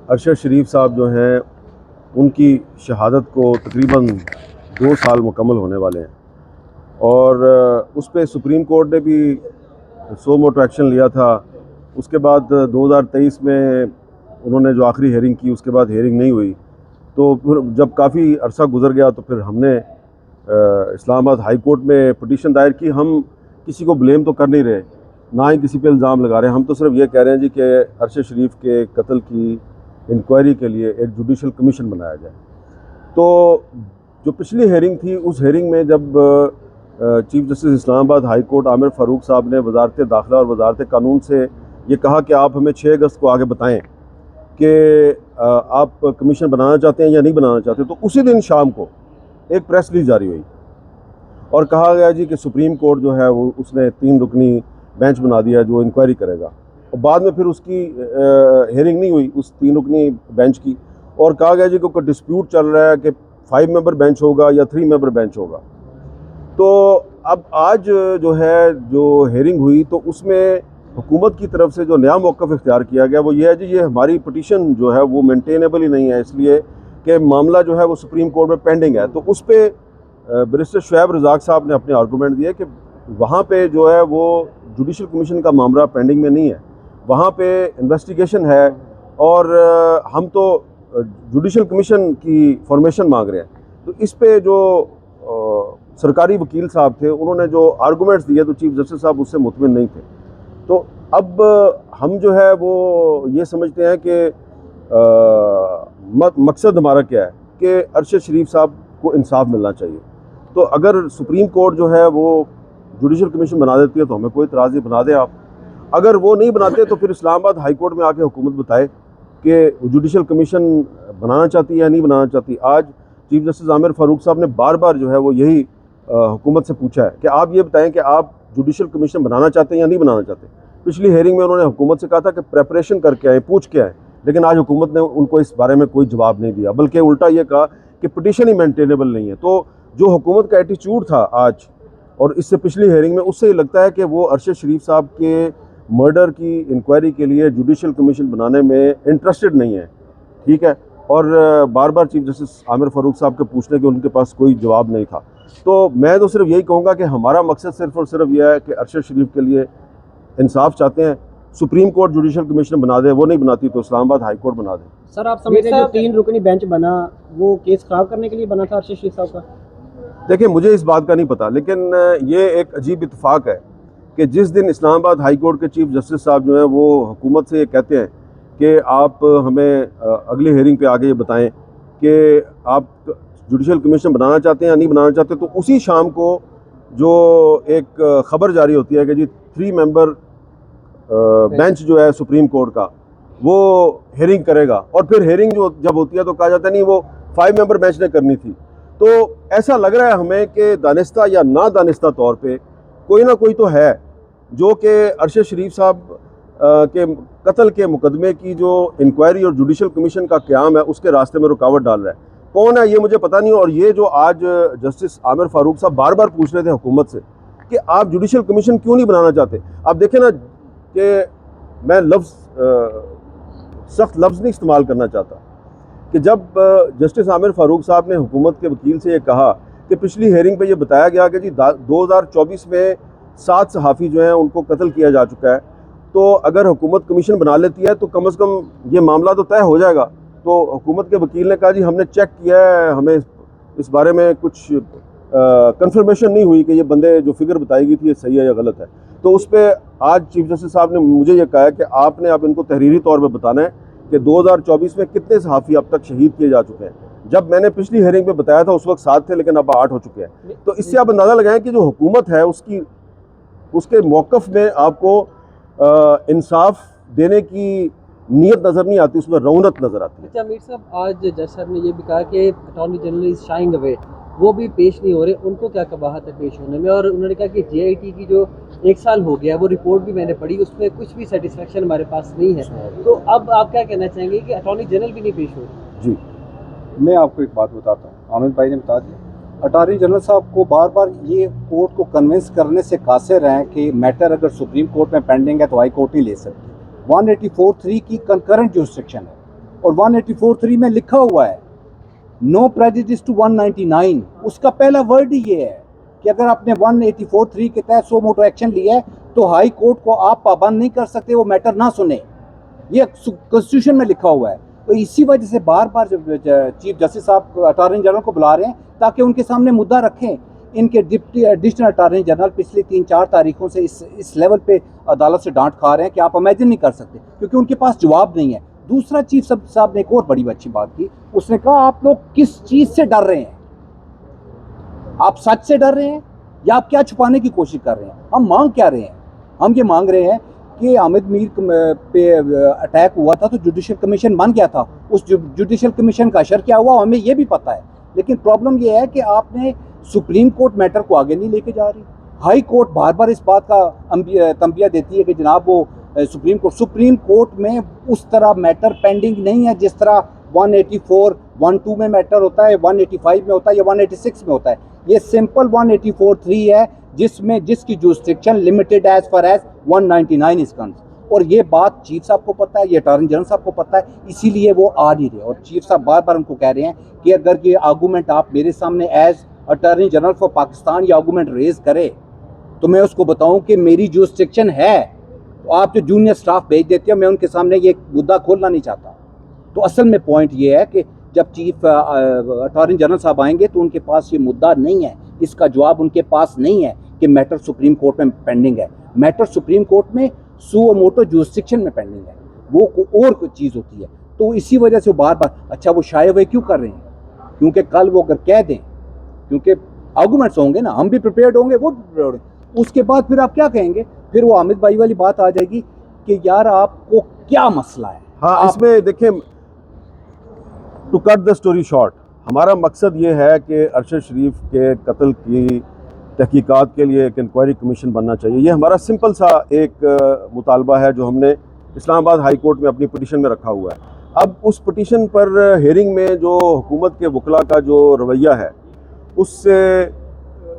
अरशद शरीफ साहब जो हैं उनकी शहादत को तकरीबन 2 साल मुकम्मल होने वाले हैं और उस पर सुप्रीम कोर्ट ने भी सो मोटो एक्शन लिया था। उसके बाद 2023 में उन्होंने जो आखिरी हेयरिंग की, उसके बाद हेयरिंग नहीं हुई। तो फिर जब काफ़ी अरसा गुजर गया तो फिर हमने इस्लामाबाद हाई कोर्ट में पिटीशन दायर की। हम किसी को ब्लेम तो कर नहीं रहे, ना ही किसी पे इल्ज़ाम लगा रहे हैं। हम तो सिर्फ ये कह रहे हैं जी कि अरशद शरीफ के कत्ल की इंक्वायरी के लिए एक जुडिशल कमीशन बनाया जाए। तो जो पिछली हेयरिंग थी, उस हेयरिंग में जब chief justice Islamabad high court Aamir Farooq साहब ने वजारत दाखिला और वजारत कानून से ये कहा कि आप हमें 6 अगस्त को आगे बताएं कि आप कमीशन बनाना चाहते हैं या नहीं बनाना चाहते, तो उसी दिन शाम को एक प्रेस रिलीज जारी हुई और कहा गया जी कि सुप्रीम कोर्ट जो है वो उसने 3 रुकनी बेंच बना दिया जो इंक्वायरी करेगा। और बाद में फिर उसकी हेयरिंग नहीं हुई उस 3 रुकनी बेंच की, और कहा गया जी कि कोई डिस्प्यूट चल रहा है कि 5 मेंबर बेंच होगा या 3 मेंबर बेंच होगा। तो अब आज जो है जो हेयरिंग हुई तो उसमें हुकूमत की तरफ से जो नया मौक़िफ़ इख्तियार किया गया वो ये है जी, ये हमारी पिटीशन जो है वो मेंटेनेबल ही नहीं है, इसलिए कि मामला जो है वो सुप्रीम कोर्ट में पेंडिंग है। तो उस पर बैरिस्टर शुएब रज़ाक साहब ने अपने आर्गूमेंट दिए कि वहाँ पे जो है वो जुडिशल कमीशन का मामला पेंडिंग में नहीं है, वहाँ पे इन्वेस्टिगेशन है और हम तो जुडिशल कमीशन की फॉर्मेशन मांग रहे हैं। तो इस पे जो सरकारी वकील साहब थे उन्होंने जो आर्गूमेंट्स दिए तो चीफ जस्टिस साहब उससे मुतमिन नहीं थे। तो अब हम जो है वो ये समझते हैं कि मकसद हमारा क्या है कि अरशद शरीफ साहब को इंसाफ मिलना चाहिए। तो अगर सुप्रीम कोर्ट जो है वो जुडिशल कमीशन बना देती है तो हमें कोई इतराज़ नहीं, बना दें आप। अगर वो नहीं बनाते तो फिर इस्लामाबाद हाई कोर्ट में आके हुकूमत बताए कि जुडिशल कमीशन बनाना चाहती है या नहीं बनाना चाहती। आज चीफ जस्टिस आमिर फ़ारूक साहब ने बार बार जो है वो यही हुकूमत से पूछा है कि आप ये बताएं कि आप जुडिशल कमीशन बनाना चाहते हैं या नहीं बनाना चाहते। पिछली हेयरिंग में उन्होंने हुकूमत से कहा था कि प्रेपरेशन करके आए, पूछ के आए, लेकिन आज हुकूमत ने उनको इस बारे में कोई जवाब नहीं दिया, बल्कि उल्टा ये कहा कि पिटीशन ही मेंटेनेबल नहीं है। तो जो हुकूमत का एटीट्यूड था आज और इससे पिछली हेयरिंग में, उससे ये लगता है कि वो अरशद शरीफ साहब के मर्डर की इंक्वायरी के लिए जुडिशल कमीशन बनाने में इंटरेस्टेड नहीं है। ठीक है, और बार बार चीफ जस्टिस आमिर फ़ारूक साहब के पूछने के उनके पास कोई जवाब नहीं था। तो मैं तो सिर्फ यही कहूँगा कि हमारा मकसद सिर्फ और सिर्फ यह है कि अरशद शरीफ के लिए इंसाफ चाहते हैं। सुप्रीम कोर्ट जुडिशल कमीशन बना दे, वो नहीं बनाती तो इस्लामाबाद हाई कोर्ट बना दे। सर, आप समझते हैं जो 3 रुकनी बेंच बना वो केस खराब करने के लिए बना था अरशद शरीफ साहब का? देखिए, मुझे इस बात का नहीं पता, लेकिन ये एक अजीब इत्तेफाक है कि जिस दिन इस्लामाबाद हाई कोर्ट के चीफ जस्टिस साहब जो हैं वो हुकूमत से ये कहते हैं कि आप हमें अगली हेयरिंग पे आगे ये बताएं कि आप जुडिशल कमीशन बनाना चाहते हैं या नहीं बनाना चाहते, तो उसी शाम को जो एक ख़बर जारी होती है कि जी 3 मेंबर बेंच जो है सुप्रीम कोर्ट का वो हेयरिंग करेगा, और फिर हेयरिंग जो जब होती है तो कहा जाता है नहीं, वो 5 मेंबर बेंच ने करनी थी। तो ऐसा लग रहा है हमें कि दानिस्ता या ना दानिस्ता तौर पे कोई ना कोई तो है जो कि अरशद शरीफ साहब के कत्ल के मुकदमे की जो इंक्वायरी और जुडिशल कमीशन का क़याम है उसके रास्ते में रुकावट डाल रहा है। कौन है ये मुझे पता नहीं। और ये जो आज जस्टिस आमिर फ़ारूक साहब बार बार पूछ रहे थे हुकूमत से कि आप जुडिशल कमीशन क्यों नहीं बनाना चाहते। आप देखें ना कि मैं सख्त लफ्ज़ नहीं इस्तेमाल करना चाहता कि जब जस्टिस आमिर फ़ारूक साहब ने हुकूमत के वकील से ये कहा कि पिछली हेयरिंग पे ये बताया गया कि जी 2024 में 7 सहाफ़ी जो हैं उनको कत्ल किया जा चुका है, तो अगर हुकूमत कमीशन बना लेती है तो कम से कम ये मामला तो तय हो जाएगा। तो हुकूमत के वकील ने कहा जी हमने चेक किया है, हमें इस बारे में कुछ कंफर्मेशन नहीं हुई कि ये बंदे जो फिगर बताई गई थी ये सही है या गलत है। तो उस पर आज चीफ जस्टिस साहब ने मुझे ये कहा है कि आपने अब इनको तहरीरी तौर पर बताना है कि 2024 में कितने सहाफ़ी अब तक शहीद किए जा चुके हैं। जब मैंने पिछली हेयरिंग में बताया था उस वक्त 7 थे, लेकिन अब 8 हो चुके हैं। तो इससे आप अंदाज़ा लगाएं कि जो हुकूमत है उसके मौक़िफ़ में आपको इंसाफ देने की नीयत नज़र नहीं आती, उसमें रौनक नज़र आती है। अच्छा अमीर साहब, आज जज साहब ने ये भी कहा कि attorney general is sharing away, वो भी पेश नहीं हो रहे, उनको क्या कबाहत है पेश होने में? और उन्होंने कहा कि JIT की जो 1 साल हो गया वो रिपोर्ट भी मैंने पढ़ी, उसमें कुछ भी सेटिस्फेक्शन हमारे पास नहीं है। तो अब आप क्या कहना चाहेंगे कि अटॉर्नी जनरल भी नहीं पेश हो रही? जी, मैं आपको एक बात बताता हूँ, आमिर भाई ने बता दिया। अटॉर्नी जनरल साहब को बार बार ये कोर्ट को कन्विंस करने से कासिर हैं कि मैटर अगर सुप्रीम कोर्ट में पेंडिंग है तो हाई कोर्ट नहीं ले सकती। 184(3) की कंकरेंट जुरिस्डिक्शन है और 184(3) में लिखा हुआ है नो प्रेजुडिस टू 199। उसका पहला वर्ड ही ये है कि अगर आपने 184(3) के तहत सो मोटो एक्शन लिया है तो हाई कोर्ट को आप पाबंद नहीं कर सकते वो मैटर ना सुने। ये कॉन्स्टिट्यूशन में लिखा हुआ है। तो इसी वजह से बार बार चीफ जस्टिस साहब अटॉर्नी जनरल को बुला रहे हैं ताकि उनके सामने मुद्दा रखें। इनके डिप्टी एडिशनल अटॉर्नी जनरल पिछली 3-4 तारीखों से इस लेवल पे अदालत से डांट खा रहे हैं कि आप इमेजिन नहीं कर सकते, क्योंकि उनके पास जवाब नहीं है। दूसरा चीफ साहब ने एक और बड़ी अच्छी बात की, उसने कहा आप लोग किस चीज़ से डर रहे हैं? आप सच से डर रहे हैं या आप क्या छुपाने की कोशिश कर रहे हैं? हम मांग क्या रहे हैं? हम ये मांग रहे हैं कि हामिद मीर पे अटैक हुआ था तो जुडिशल कमीशन बन गया था। उस जुडिशल कमीशन का असर क्या हुआ हमें ये भी पता है, लेकिन प्रॉब्लम ये है कि आपने सुप्रीम कोर्ट मैटर को आगे नहीं लेके जा रही। हाई कोर्ट बार बार इस बात का तंबिया देती है कि जनाब वो सुप्रीम कोर्ट में उस तरह मैटर पेंडिंग नहीं है जिस तरह 184(1)(2) में मैटर होता है, 185 में होता है या 186 में होता है। ये सिंपल 184(3) है जिसकी jurisdiction limited as far as 199 is concerned. और ये बात चीफ साहब को पता है, ये अटॉर्नी जनरल साहब को पता है, इसीलिए वो आ नहीं रहे। और चीफ साहब बार बार उनको कह रहे हैं कि अगर ये आर्गूमेंट आप मेरे सामने as attorney general for Pakistan ये आर्गूमेंट रेज करे तो मैं उसको बताऊं कि मेरी जुरिस्डिक्शन है, तो आप जो जूनियर स्टाफ भेज देते हैं, मैं उनके सामने ये मुद्दा खोलना नहीं चाहता। तो असल में पॉइंट ये है कि जब चीफ अटॉर्नी जनरल साहब आएंगे तो उनके पास ये मुद्दा नहीं है, इसका जवाब उनके पास नहीं है कि मैटर सुप्रीम कोर्ट में पेंडिंग है। मैटर सुप्रीम कोर्ट में सुओ मोटो जुरिस्डिक्शन में पेंडिंग है, वो और कोई चीज़ होती है। तो इसी वजह से वो बार बार अच्छा वो शाये हुए क्यों कर रहे हैं? क्योंकि कल वो अगर कह दें, क्योंकि आर्गूमेंट्स होंगे ना, हम भी प्रिपेयर्ड होंगे, वो भी प्रिपेयर्ड होंगे, उसके बाद फिर आप क्या कहेंगे? फिर वो हामिद भाई वाली बात आ जाएगी कि यार आपको क्या मसला है। हाँ, इसमें देखें, to cut the story short, हमारा मकसद ये है कि अरशद शरीफ के कत्ल की तहकीकात के लिए एक इंक्वायरी कमीशन बनना चाहिए। ये हमारा सिंपल सा एक मुतालबा है जो हमने इस्लामाबाद हाई कोर्ट में अपनी पिटीशन में रखा हुआ है। अब उस पिटीशन पर हेयरिंग में जो हुकूमत के वकला का जो रवैया है, उससे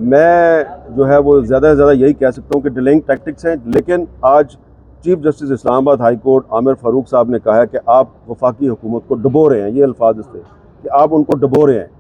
मैं जो है वो ज़्यादा से ज़्यादा यही कह सकता हूँ कि डिलेइंग टैक्टिक्स हैं। लेकिन आज chief justice Islamabad high court Aamir Farooq साहब ने कहा है कि आप वफाकी हुकूमत को डबो रहे हैं, ये अल्फाज थे कि आप उनको डबो रहे हैं।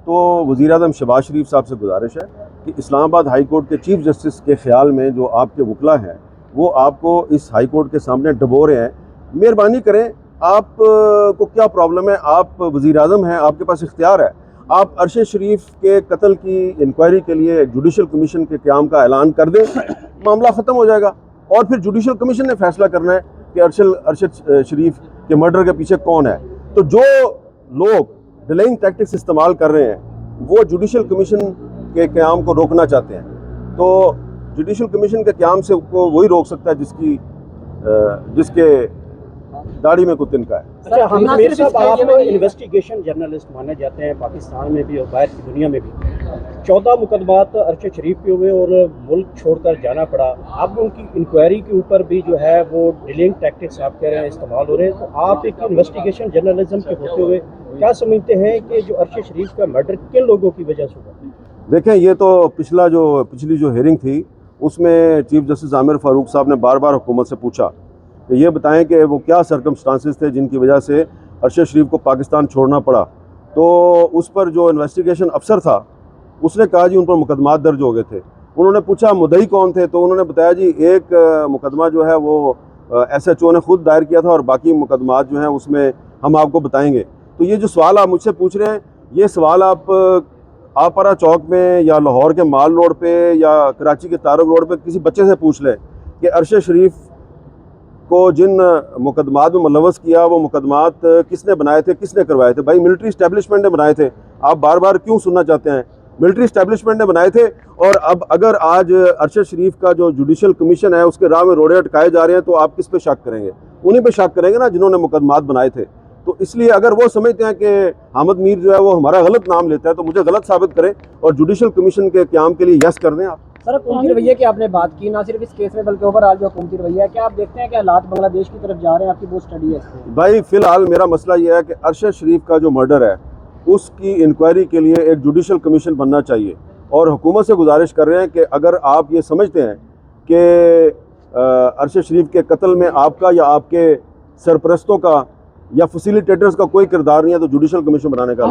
तो वज़ीर आज़म शहबाज शरीफ साहब से गुजारिश है कि इस्लामाबाद हाई कोर्ट के चीफ जस्टिस के ख्याल में जो आपके वकला हैं वो आपको इस हाई कोर्ट के सामने डबो रहे हैं। मेहरबानी करें, आप को क्या प्रॉब्लम है? आप वज़ीर आज़म हैं, आपके पास इख्तियार है, आप अरशद शरीफ के कत्ल की इंक्वायरी के लिए जुडिशल कमीशन के क़याम का ऐलान कर दें, मामला ख़त्म हो जाएगा। और फिर जुडिशल कमीशन ने फैसला करना है कि अरशद शरीफ के मर्डर के पीछे कौन है। तो जो लोग डिलेइंग टैक्टिक्स इस्तेमाल कर रहे हैं वो जुडिशल कमीशन के क़याम को रोकना चाहते हैं। तो जुडिशल कमीशन के क़याम से को वही रोक सकता है जिसके दाढ़ी में कुछ तिनका है। अच्छा, हामिद साहब, आप इन्वेस्टिगेशन जर्नलिस्ट माने जाते हैं पाकिस्तान में भी और बाहर की दुनिया में भी। 14 मुकदमात अरशद शरीफ के हुए और मुल्क छोड़कर जाना पड़ा। अब उनकी इंक्वायरी के ऊपर भी जो है वो डिलेइंग टैक्टिक्स आप कह रहे हैं इस्तेमाल हो रहे हैं। तो आप एक इन्वेस्टिगेशन जर्नलिज्म के होते हुए क्या समझते हैं कि जो अरशद शरीफ का मर्डर किन लोगों की वजह से हुआ? देखें, ये तो पिछली जो हेयरिंग थी उसमें चीफ जस्टिस आमिर फ़ारूक साहब ने बार बार हुकूमत से पूछा कि ये बताएं कि वो क्या सर्कमस्टांसिस थे जिनकी वजह से अरशद शरीफ को पाकिस्तान छोड़ना पड़ा। तो उस पर जो इन्वेस्टिगेशन अफसर था उसने कहा जी उन पर मुकदमात दर्ज हो गए थे। उन्होंने पूछा मुद्दई कौन थे, तो उन्होंने बताया जी एक मुकदमा जो है वो SHO ने खुद दायर किया था और बाकी मुकदमात जो हैं उसमें हम आपको बताएंगे। तो ये जो सवाल आप मुझसे पूछ रहे हैं, ये सवाल आप आपरा चौक में या लाहौर के माल रोड पे या कराची के तारक रोड पे किसी बच्चे से पूछ लें कि अरशद शरीफ को जिन मुकदमात में मुलव्वस किया वो मुकदमात किसने बनाए थे, किसने करवाए थे। भाई मिलिट्री इस्टेब्लिशमेंट ने बनाए थे। आप बार बार क्यों सुनना चाहते हैं? मिलिट्री इस्टेब्लिशमेंट ने बनाए थे। और अब अगर आज अरशद शरीफ का जो जुडिशल कमीशन है उसके राह में रोड़े अटकाए जा रहे हैं तो आप किस पे शक करेंगे? उन्हीं पे शक करेंगे ना जिन्होंने मुकदमात बनाए थे। तो इसलिए अगर वो समझते हैं कि हामिद मीर जो है वो हमारा गलत नाम लेता है तो मुझे गलत साबित करें और जुडिशल कमीशन के क़याम के लिए यस कर दें आप। सर, हुकूमती रवैये की आपने बात की, ना सिर्फ इस केस में बल्कि ओवरऑल जो हुकूमती रवैया है, क्या आप देखते हैं कि हालात बांग्लादेश की तरफ जा रहे हैं? आपकी वो स्टडी है इसमें? भाई फ़िलहाल मेरा मसला ये है कि अरशद शरीफ का जो मर्डर है उसकी इंक्वायरी के लिए एक जुडिशल कमीशन बनना चाहिए। और हुकूमत से गुजारिश कर रहे हैं कि अगर आप ये समझते हैं कि अरशद शरीफ के कत्ल में आपका या आपके सरपरस्तों का या फैसिलिटेटर्स का कोई किरदार नहीं है तो जुडिशल कमीशन बनाने का